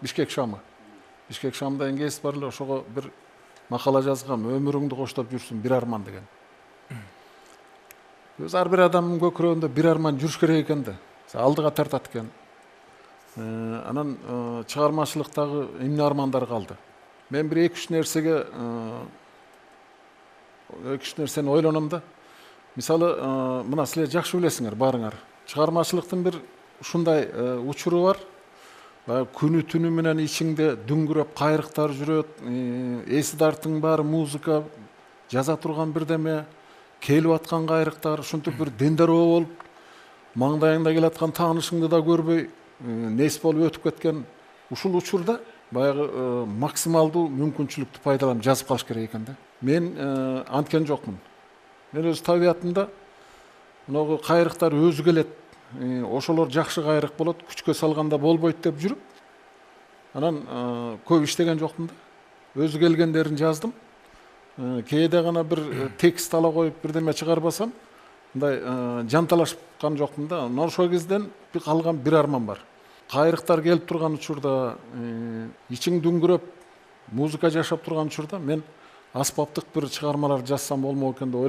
Бишкек шамы. Бишкек шамда эңгеси бар эле, ошого бир макала жазгам, өмүрүңдү коштоп жүрсүн бир арман деген. Ар бир адамдын көкүрөгүндө бир арман жүрүш керек экен да. Алдыга тартат экен. Анан чыгармачылыктагы эмне армандар калды. Мен бир эки үч нерсени ойлоном да. Мисалы, мына силер жакшы билесиңер баарыңар. Чыгармачылыктын бир ушундай учуру бар. Күнү түнү менен ичиңде дүңгүрөп кайрыктар жүрөт, эси дартың баары музыка, жаза турган бирдеме, келип аткан кайрыктар, ушинтип бир дендероо болуп, маңдайыңда келаткан таанышыңды да көрбөй, нес болуп өтүп кеткен ушул учурда баягы максималдуу мүмкүнчүлүктү пайдаланып жазып калыш керек экен да. Мен анткен жокмун. Мен өз табиятымда мынагу кайрыктар өзү келет. Ошолор жакшы кайрык болот, күчкө салганда болбойт деп жүрүп, анан көп иштеген жокмун да. Өзү келгендерин жаздым. Кээде гана бир текст ала коюп бирдеме чыгарбасам, мындай жанталашкан жокмун да. Ошол кезден калган бир арман бар. Кайрыктар келип турган учурда, ичиң дүңгүрөп, музыка жашап турган учурда мен аспаптык бир чыгармалар жазсам болмок экен деп